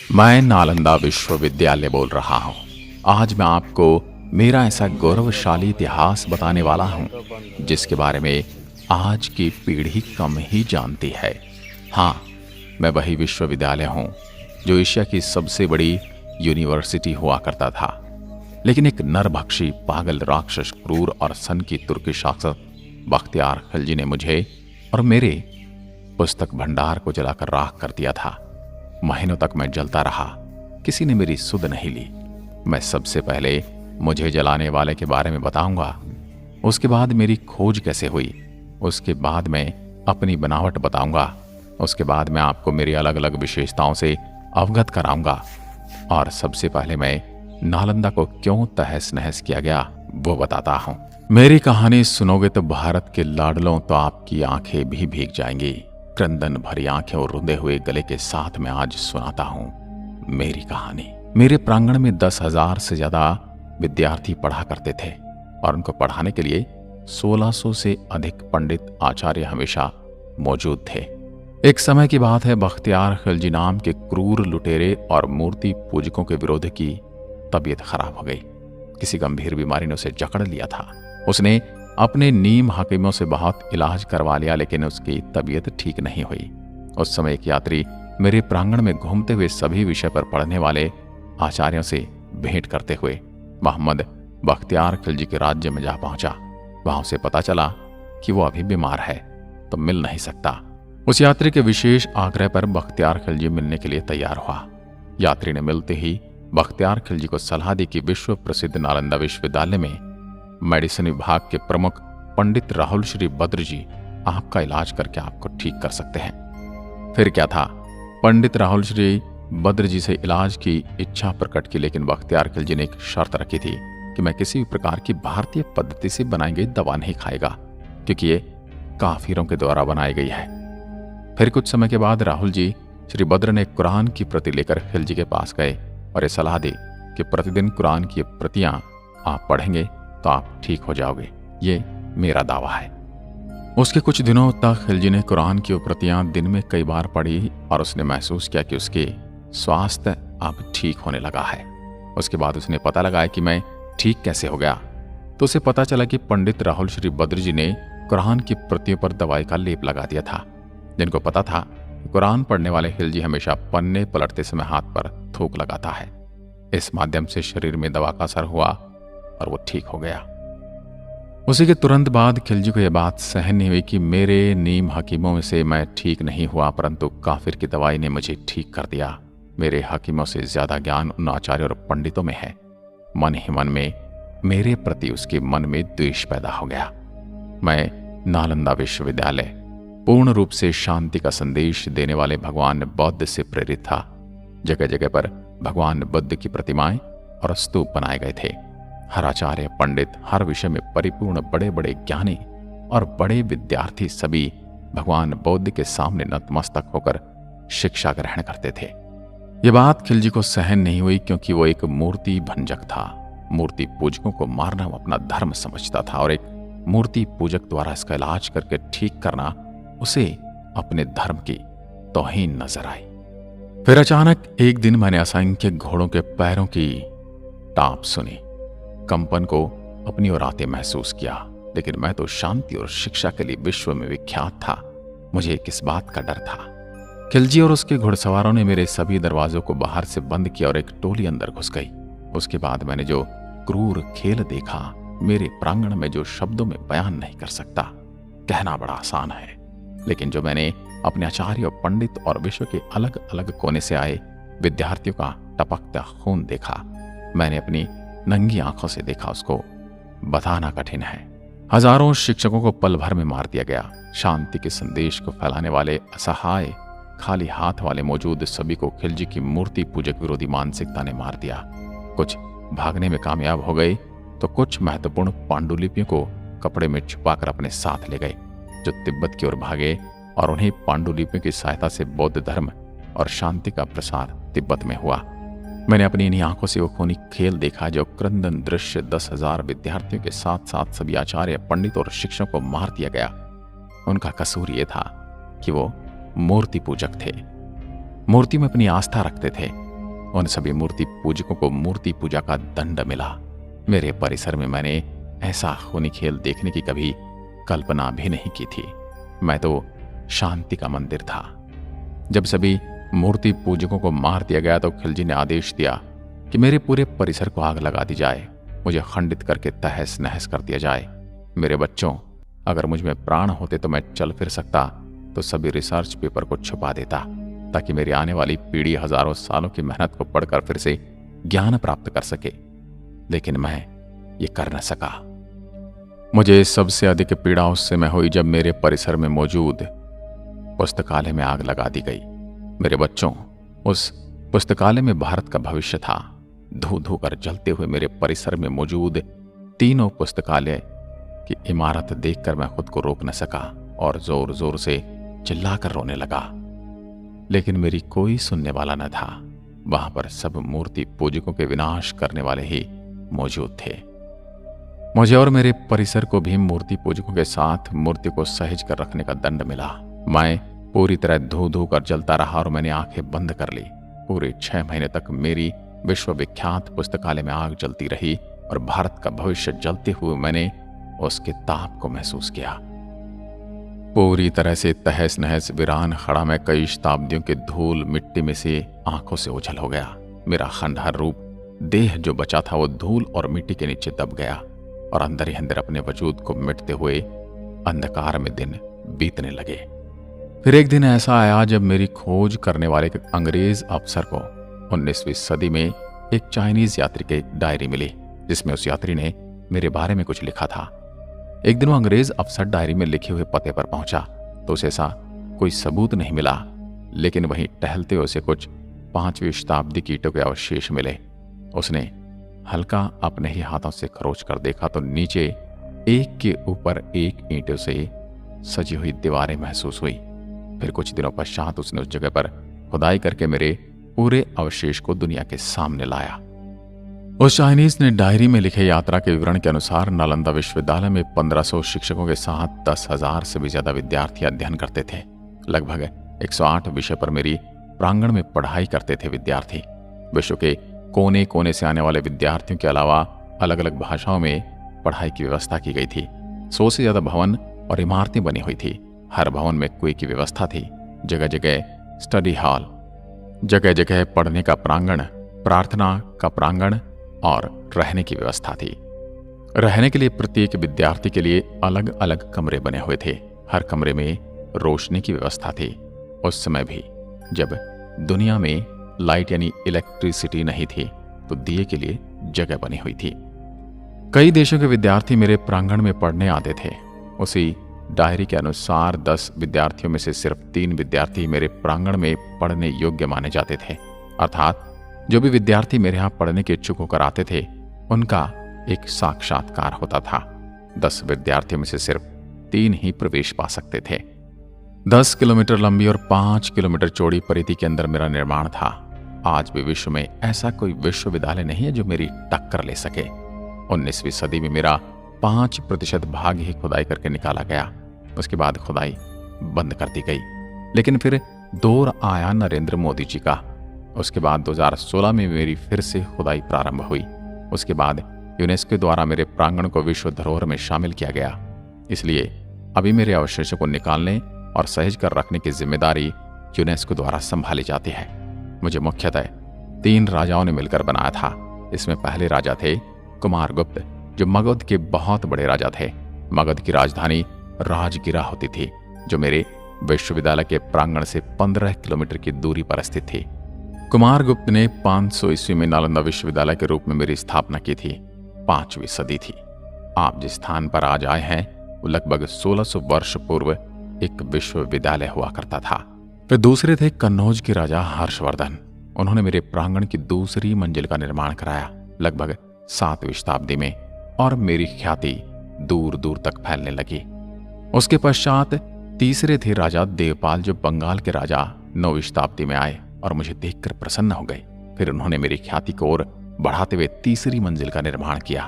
मैं नालंदा विश्वविद्यालय बोल रहा हूँ। आज मैं आपको मेरा ऐसा गौरवशाली इतिहास बताने वाला हूँ जिसके बारे में आज की पीढ़ी कम ही जानती है। हाँ, मैं वही विश्वविद्यालय हूँ जो एशिया की सबसे बड़ी यूनिवर्सिटी हुआ करता था। लेकिन एक नरभक्षी, पागल, राक्षस, क्रूर और सन की तुर्की शासक बख्तियार खिलजी ने मुझे और मेरे पुस्तक भंडार को जलाकर राख कर दिया था। महीनों तक मैं जलता रहा, किसी ने मेरी सुध नहीं ली। मैं सबसे पहले मुझे जलाने वाले के बारे में बताऊंगा, उसके बाद मेरी खोज कैसे हुई, उसके बाद मैं अपनी बनावट बताऊंगा, उसके बाद मैं आपको मेरी अलग अलग विशेषताओं से अवगत कराऊंगा, और सबसे पहले मैं नालंदा को क्यों तहस नहस किया गया वो बताता हूं। मेरी कहानी सुनोगे तो भारत के लाडलों तो आपकी आंखें भी भीग जाएंगी। क्रंदन भरी आंखें और रुंधे हुए गले के साथ मैं आज सुनाता हूं मेरी कहानी। मेरे प्रांगण में 10,000 से ज्यादा विद्यार्थी पढ़ा करते थे और उनको पढ़ाने के लिए 1600 से अधिक पंडित आचार्य हमेशा मौजूद थे। एक समय की बात है, बख्तियार खिलजी नाम के क्रूर लुटेरे और मूर्ति पूजकों के विरोधी की तबीयत खराब हो गई। किसी गंभीर बीमारी ने उसे जकड़ लिया था। उसने अपने नीम हकीमों से बहुत इलाज करवा लिया, लेकिन उसकी तबीयत ठीक नहीं हुई। उस समय एक यात्री मेरे प्रांगण में घूमते हुए सभी विषय पर पढ़ने वाले आचार्यों से भेंट करते हुए मोहम्मद बख्तियार खिलजी के राज्य में जा पहुंचा। वहां उसे पता चला कि वो अभी बीमार है तो मिल नहीं सकता। उस यात्री के विशेष आग्रह पर बख्तियार खिलजी मिलने के लिए तैयार हुआ। यात्री ने मिलते ही बख्तियार खिलजी को सलाह दी कि विश्व प्रसिद्ध नालंदा विश्वविद्यालय में मेडिसिन विभाग के प्रमुख पंडित राहुल श्री बद्र जी आपका इलाज करके आपको ठीक कर सकते हैं। फिर क्या था, पंडित राहुल श्री बद्र जी से इलाज की इच्छा प्रकट की, लेकिन बख्तियार खिलजी ने एक शर्त रखी थी कि मैं किसी भी प्रकार की भारतीय पद्धति से बनाई गई दवा नहीं खाएगा, क्योंकि ये काफिरों के द्वारा बनाई गई है। फिर कुछ समय के बाद राहुल जी श्री बद्र ने कुरान की प्रति लेकर खिलजी के पास गए और ये सलाह दी कि प्रतिदिन कुरान की प्रतियां आप पढ़ेंगे तो आप ठीक हो जाओगे। ये मेरा दावा है। उसके कुछ दिनों तक खिलजी ने कुरान की प्रतियां दिन में कई बार पढ़ी और उसने महसूस किया कि उसके स्वास्थ्य अब ठीक होने लगा है। उसके बाद उसने पता लगाया कि मैं ठीक कैसे हो गया, तो उसे पता चला कि पंडित राहुल श्री बद्र जी ने कुरान की प्रतियों पर दवाई का लेप लगा दिया था। जिनको पता था कुरान पढ़ने वाले खिलजी हमेशा पन्ने पलटते समय हाथ पर थूक लगाता है, इस माध्यम से शरीर में दवा का असर हुआ और वो ठीक हो गया। उसी के तुरंत बाद खिलजी को यह बात सहन नहीं हुई कि मेरे नीम हकीमों में से मैं ठीक नहीं हुआ, परंतु काफिर की दवाई ने मुझे ठीक कर दिया। मेरे हकीमों से ज्यादा ज्ञान उन आचार्यों और पंडितों में है। मन ही मन में मेरे प्रति उसके मन में द्वेष पैदा हो गया। मैं नालंदा विश्वविद्यालय पूर्ण रूप से शांति का संदेश देने वाले भगवान बौद्ध से प्रेरित था। जगह जगह पर भगवान बुद्ध की प्रतिमाएं और स्तूप बनाए गए थे। हर आचार्य, पंडित, हर विषय में परिपूर्ण बड़े बड़े ज्ञानी और बड़े विद्यार्थी सभी भगवान बौद्ध के सामने नतमस्तक होकर शिक्षा ग्रहण करते थे। ये बात खिलजी को सहन नहीं हुई, क्योंकि वो एक मूर्ति भंजक था। मूर्ति पूजकों को मारना वो अपना धर्म समझता था और एक मूर्ति पूजक द्वारा इसका इलाज करके ठीक करना उसे अपने धर्म की तौहीन नजर आई। फिर अचानक एक दिन मैंने असंख्य घोड़ों के पैरों की टाप सुनी, कंपन को अपनी ओर आते महसूस किया। लेकिन मैं तो शांति और शिक्षा के लिए विश्व में विख्यात था। मुझे किस बात का डर था। खिलजी और उसके घुड़सवारों ने मेरे सभी दरवाजों को बाहर से बंद किया और एक टोली अंदर घुस गई। उसके बाद मैंने जो क्रूर खेल देखा, मेरे प्रांगण में जो शब्दों में बयान नहीं कर सकता। कहना बड़ा आसान है, लेकिन जो मैंने अपने आचार्य, पंडित और विश्व के अलग अलग कोने से आए विद्यार्थियों का टपकता खून देखा, मैंने अपनी नंगी आंखों से देखा, उसको बताना कठिन है। हजारों शिक्षकों को पल भर में मार दिया गया। शांति के संदेश को फैलाने वाले असहाय खाली हाथ वाले मौजूद सभी को खिलजी की मूर्ति पूजक विरोधी मानसिकता ने मार दिया। कुछ भागने में कामयाब हो गए तो कुछ महत्वपूर्ण पांडुलिपियों को कपड़े में छुपाकर अपने साथ ले गए, जो तिब्बत की ओर भागे, और उन्हीं पांडुलिपियों की सहायता से बौद्ध धर्म और शांति का प्रसार तिब्बत में हुआ। मैंने अपनी इन्हीं आंखों से वो खूनी खेल देखा, जो क्रंदन दृश्य 10,000 विद्यार्थियों के साथ साथ सभी आचार्य, पंडित और शिक्षकों को मार दिया गया। उनका कसूर ये था कि वो मूर्ति पूजक थे, मूर्ति में अपनी आस्था रखते थे। उन सभी मूर्ति पूजकों को मूर्ति पूजा का दंड मिला। मेरे परिसर में मैंने ऐसा खूनी खेल देखने की कभी कल्पना भी नहीं की थी। मैं तो शांति का मंदिर था। जब सभी मूर्ति पूजकों को मार दिया गया तो खिलजी ने आदेश दिया कि मेरे पूरे परिसर को आग लगा दी जाए, मुझे खंडित करके तहस नहस कर दिया जाए। मेरे बच्चों, अगर मुझ में प्राण होते तो मैं चल फिर सकता तो सभी रिसर्च पेपर को छुपा देता, ताकि मेरी आने वाली पीढ़ी हजारों सालों की मेहनत को पढ़कर फिर से ज्ञान प्राप्त कर सके। लेकिन मैं ये कर न सका। मुझे सबसे अधिक पीड़ा उस समय हुई जब मेरे परिसर में मौजूद पुस्तकालय में आग लगा दी गई। मेरे बच्चों, उस पुस्तकालय में भारत का भविष्य था। धू धू कर जलते हुए मेरे परिसर में मौजूद तीनों पुस्तकालय की इमारत देखकर मैं खुद को रोक न सका और जोर जोर से चिल्लाकर रोने लगा। लेकिन मेरी कोई सुनने वाला न था। वहां पर सब मूर्ति पूजकों के विनाश करने वाले ही मौजूद थे। मुझे और मेरे परिसर को भी मूर्ति पूजकों के साथ मूर्ति को सहेज कर रखने का दंड मिला। मैं पूरी तरह धू धू कर जलता रहा और मैंने आंखें बंद कर ली। पूरे 6 महीने तक मेरी विश्वविख्यात पुस्तकालय में आग जलती रही और भारत का भविष्य जलते हुए मैंने उसके ताप को महसूस किया। पूरी तरह से तहस नहस वीरान खड़ा मैं कई शताब्दियों के धूल मिट्टी में से आंखों से ओझल हो गया। मेरा खंडहर रूप देह जो बचा था वो धूल और मिट्टी के नीचे दब गया और अंदर ही अंदर अपने वजूद को मिटते हुए अंधकार में दिन बीतने लगे। फिर एक दिन ऐसा आया जब मेरी खोज करने वाले एक अंग्रेज अफसर को 19वीं सदी में एक चाइनीज यात्री की डायरी मिली, जिसमें उस यात्री ने मेरे बारे में कुछ लिखा था। एक दिन वो अंग्रेज अफसर डायरी में लिखे हुए पते पर पहुंचा तो उसे ऐसा कोई सबूत नहीं मिला, लेकिन वहीं टहलते हुए उसे कुछ 5वीं शताब्दी की ईंटों के अवशेष मिले। उसने हल्का अपने ही हाथों से खरोच कर देखा तो नीचे एक के ऊपर एक ईंटों से सजी हुई दीवारें महसूस हुई। फिर कुछ दिनों पश्चात उसने उस जगह पर खुदाई करके मेरे पूरे अवशेष को दुनिया के सामने लाया। उस चाइनीज ने डायरी में लिखे यात्रा के विवरण के अनुसार नालंदा विश्वविद्यालय में 1500 शिक्षकों के साथ 10,000 से भी ज्यादा विद्यार्थी अध्ययन करते थे। लगभग 108 विषय पर मेरी प्रांगण में पढ़ाई करते थे विद्यार्थी। विश्व के कोने कोने से आने वाले विद्यार्थियों के अलावा अलग अलग भाषाओं में पढ़ाई की व्यवस्था की गई थी। 100 से ज्यादा भवन और इमारतें बनी हुई थी। हर भवन में कुएं की व्यवस्था थी। जगह जगह स्टडी हॉल, जगह जगह पढ़ने का प्रांगण, प्रार्थना का प्रांगण और रहने की व्यवस्था थी। रहने के लिए प्रत्येक विद्यार्थी के लिए अलग अलग कमरे बने हुए थे। हर कमरे में रोशनी की व्यवस्था थी। उस समय भी जब दुनिया में लाइट यानी इलेक्ट्रिसिटी नहीं थी तो दिए के लिए जगह बनी हुई थी। कई देशों के विद्यार्थी मेरे प्रांगण में पढ़ने आते थे। उसी डायरी के अनुसार 10 विद्यार्थियों में से सिर्फ 3 विद्यार्थी मेरे प्रांगण में पढ़ने योग्य माने जाते थे। अर्थात जो भी विद्यार्थी मेरे यहाँ पढ़ने के इच्छुक होकर आते थे उनका एक साक्षात्कार होता था। 10 विद्यार्थियों में से सिर्फ 3 ही प्रवेश पा सकते थे। 10 किलोमीटर लंबी और 5 किलोमीटर चौड़ी परिधि के अंदर मेरा निर्माण था। आज भी विश्व में ऐसा कोई विश्वविद्यालय नहीं है जो मेरी टक्कर ले सके। 19वीं सदी में मेरा 5% भाग ही खुदाई करके निकाला गया। उसके बाद खुदाई बंद कर दी गई। लेकिन फिर दौर आया नरेंद्र मोदी जी का। उसके बाद 2016 में मेरी फिर से खुदाई प्रारंभ हुई। उसके बाद यूनेस्को द्वारा मेरे प्रांगण को विश्व धरोहर में शामिल किया गया। इसलिए अभी मेरे अवशेषों को निकालने और सहेज कर रखने की जिम्मेदारी यूनेस्को द्वारा संभाली जाती है। मुझे मुख्यतः 3 राजाओं ने मिलकर बनाया था। इसमें पहले राजा थे कुमारगुप्त, जो मगध के बहुत बड़े राजा थे। मगध की राजधानी राजगिरा होती थी, जो मेरे विश्वविद्यालय के प्रांगण से 15 किलोमीटर की दूरी पर स्थित थी। कुमारगुप्त ने 500 ईस्वी में नालंदा विश्वविद्यालय के रूप में मेरी स्थापना की थी। 5वीं सदी थी। आप जिस स्थान पर आज आए हैं वो लगभग 1600 वर्ष पूर्व एक विश्वविद्यालय हुआ करता था। फिर दूसरे थे कन्नौज के राजा हर्षवर्धन। उन्होंने मेरे प्रांगण की दूसरी मंजिल का निर्माण कराया लगभग 7वीं शताब्दी में, और मेरी ख्याति दूर दूर तक फैलने लगी। उसके पश्चात तीसरे थे राजा देवपाल, जो बंगाल के राजा 9वीं शताब्दी में आए और मुझे देखकर प्रसन्न हो गए। फिर उन्होंने मेरी ख्याति को और बढ़ाते हुए तीसरी मंजिल का निर्माण किया।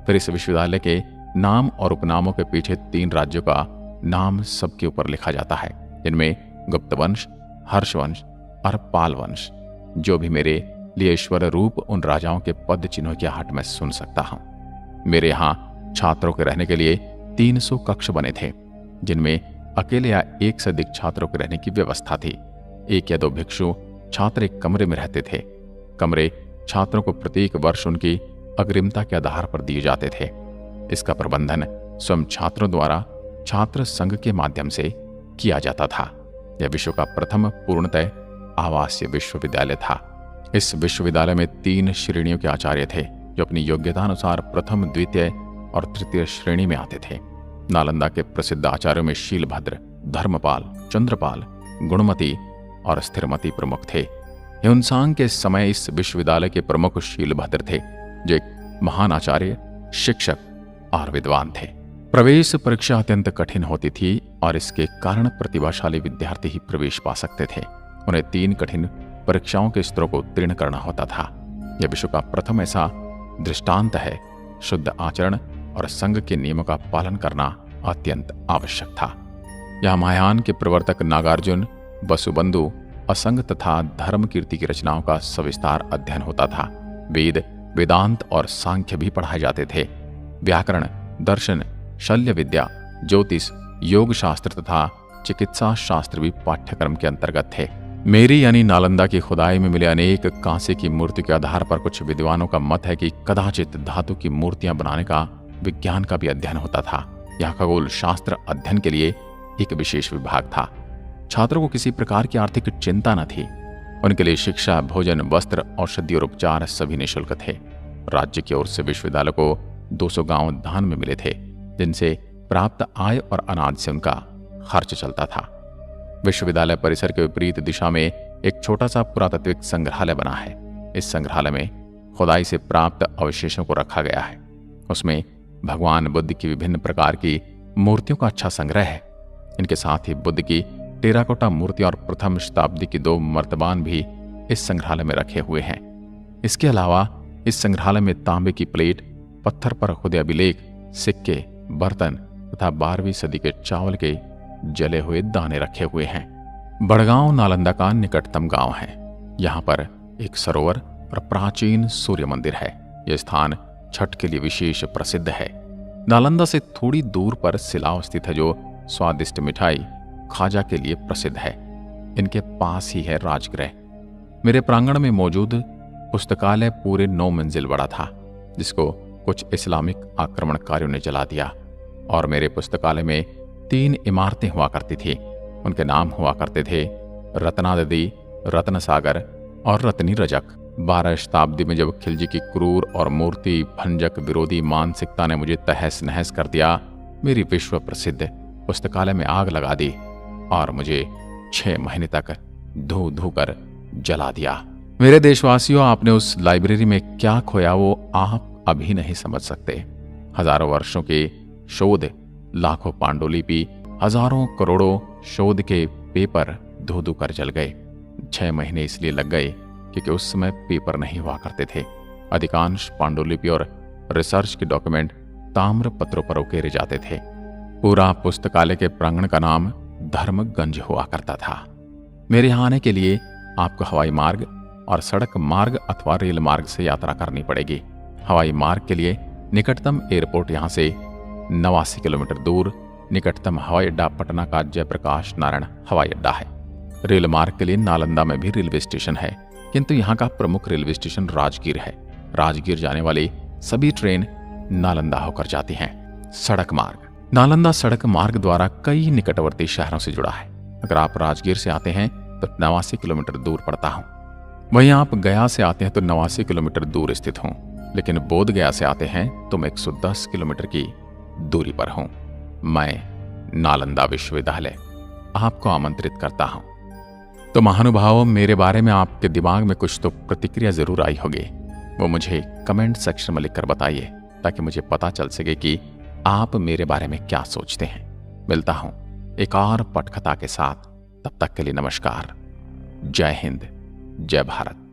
फिर इस विश्वविद्यालय के नाम और उपनामों के पीछे 3 राज्यों का नाम सबके ऊपर लिखा जाता है, जिनमें गुप्त वंश, हर्ष वंश और पाल वंश। जो भी मेरे लिए ईश्वर रूप उन राजाओं के पद चिन्हों की आहट में सुन सकता हूं। मेरे यहाँ छात्रों के रहने के लिए 300 कक्ष बने थे, जिनमें अकेले या 1 से अधिक छात्रों के रहने की व्यवस्था थी। 1 या 2 भिक्षु छात्र एक कमरे में रहते थे। कमरे छात्रों को प्रत्येक वर्ष उनकी अग्रिमता के आधार पर दिए जाते थे। इसका प्रबंधन स्वयं छात्रों द्वारा छात्र संघ के माध्यम से किया जाता था। यह विश्व का प्रथम पूर्णतः आवासीय विश्वविद्यालय था। इस विश्वविद्यालय में 3 श्रेणियों के आचार्य थे, जो अपनी योग्यता अनुसार प्रथम, द्वितीय और तृतीय श्रेणी में आते थे। नालंदा के प्रसिद्ध आचार्यों में शीलभद्र, धर्मपाल, चंद्रपाल, गुणमती और स्थिरमती प्रमुख थे। ह्युनसांग के समय इस विश्वविद्यालय के प्रमुख शीलभद्र थे, जो एक महान आचार्य, शिक्षक और विद्वान थे। प्रवेश परीक्षा अत्यंत कठिन होती थी और इसके कारण प्रतिभाशाली विद्यार्थी ही प्रवेश पा सकते थे। उन्हें 3 कठिन परीक्षाओं के स्तरों को उत्तीर्ण करना होता था। यह विश्व का प्रथम ऐसा दृष्टांत है। शुद्ध आचरण और संघ के नियमों का पालन करना अत्यंत आवश्यक था। यह महायान के प्रवर्तक नागार्जुन, वसुबंधु, असंग तथा धर्म कीर्ति की रचनाओं का सविस्तार अध्ययन होता था। वेद, वेदांत और सांख्य भी पढ़ाए जाते थे। व्याकरण, दर्शन, शल्य विद्या, ज्योतिष, योग शास्त्र तथा चिकित्सा शास्त्र भी पाठ्यक्रम के अंतर्गत थे। मेरी यानी नालंदा की खुदाई में मिले अनेक कांसे की मूर्ति के आधार पर कुछ विद्वानों का मत है कि कदाचित धातु की मूर्तियां बनाने का विज्ञान का भी अध्ययन होता था। यहाँ खगोल शास्त्र अध्ययन के लिए एक विशेष विभाग था। छात्रों को किसी प्रकार की आर्थिक चिंता न थी। उनके लिए शिक्षा, भोजन, वस्त्र, औषधि और उपचार सभी निःशुल्क थे। राज्य की ओर से विश्वविद्यालय को 200 गांव दान में मिले थे, जिनसे प्राप्त आय और अनाज से उनका खर्च चलता था। विश्वविद्यालय परिसर के विपरीत दिशा में एक छोटा सा पुरातात्विक संग्रहालय बना है। इस संग्रहालय में खुदाई से प्राप्त अवशेषों को रखा गया है। उसमें भगवान बुद्ध की विभिन्न प्रकार की मूर्तियों का अच्छा संग्रह है। इनके साथ ही बुद्ध की टेराकोटा मूर्ति और प्रथम शताब्दी की 2 मर्तबान भी इस संग्रहालय में रखे हुए हैं। इसके अलावा इस संग्रहालय में तांबे की प्लेट, पत्थर पर खुदे अभिलेख, सिक्के, बर्तन तथा 12वीं सदी के चावल के जले हुए दाने रखे हुए हैं। बड़गांव नालंदा का निकटतम गांव है। यहाँ पर एक सरोवर और प्राचीन सूर्य मंदिर है। यह स्थान छठ के लिए विशेष प्रसिद्ध है। नालंदा से थोड़ी दूर पर सिलाव स्थित है, जो स्वादिष्ट मिठाई खाजा के लिए प्रसिद्ध है। इनके पास ही है राजगृह। मेरे प्रांगण में मौजूद पुस्तकालय पूरे 9 मंजिल बड़ा था, जिसको कुछ इस्लामिक आक्रमणकारियों ने जला दिया। और मेरे पुस्तकालय में 3 इमारतें हुआ करती थी। उनके नाम हुआ करते थे रत्नादि, रत्न सागर और रत्नी रजक। 12 शताब्दी में जब खिलजी की क्रूर और मूर्ति भंजक विरोधी मानसिकता ने मुझे तहस नहस कर दिया, मेरी विश्व प्रसिद्ध पुस्तकालय में आग लगा दी और मुझे 6 महीने तक धू धू कर जला दिया। मेरे देशवासियों, आपने उस लाइब्रेरी में क्या खोया वो आप अभी नहीं समझ सकते। हजारों वर्षों के शोध, लाखों पांडुलिपि, हजारों करोड़ों शोध के पेपर धो धो कर जल गए। 6 महीने इसलिए लग गए क्योंकि उस समय पेपर नहीं हुआ करते थे। अधिकांश पांडुलिपि और रिसर्च के डॉक्यूमेंट ताम्र पत्रों पर उकेरे जाते थे। पूरा पुस्तकालय के प्रांगण का नाम धर्मगंज हुआ करता था। मेरे यहाँ आने के लिए आपको हवाई मार्ग और सड़क मार्ग अथवा रेल मार्ग से यात्रा करनी पड़ेगी। हवाई मार्ग के लिए निकटतम एयरपोर्ट यहाँ से 89 किलोमीटर दूर निकटतम हवाई अड्डा पटना का जयप्रकाश नारायण हवाई अड्डा है। रेल मार्ग के लिए नालंदा में भी रेलवे स्टेशन है, किंतु यहाँ का प्रमुख रेलवे स्टेशन राजगीर है। राजगीर जाने वाली सभी ट्रेन नालंदा होकर जाती हैं। सड़क मार्ग, नालंदा सड़क मार्ग द्वारा कई निकटवर्ती शहरों से जुड़ा है। अगर आप राजगीर से आते हैं तो 89 किलोमीटर दूर पड़ता हूँ। वहीं आप गया से आते हैं तो 89 किलोमीटर दूर स्थित हूँ, लेकिन बोध गया से आते हैं तो मैं 110 किलोमीटर की दूरी पर हूँ। मैं नालंदा विश्वविद्यालय आपको आमंत्रित करता हूँ। तो महानुभावों, मेरे बारे में आपके दिमाग में कुछ तो प्रतिक्रिया जरूर आई होगी। वो मुझे कमेंट सेक्शन में लिखकर बताइए, ताकि मुझे पता चल सके कि आप मेरे बारे में क्या सोचते हैं। मिलता हूं एक और पटकथा के साथ। तब तक के लिए नमस्कार। जय हिंद, जय भारत।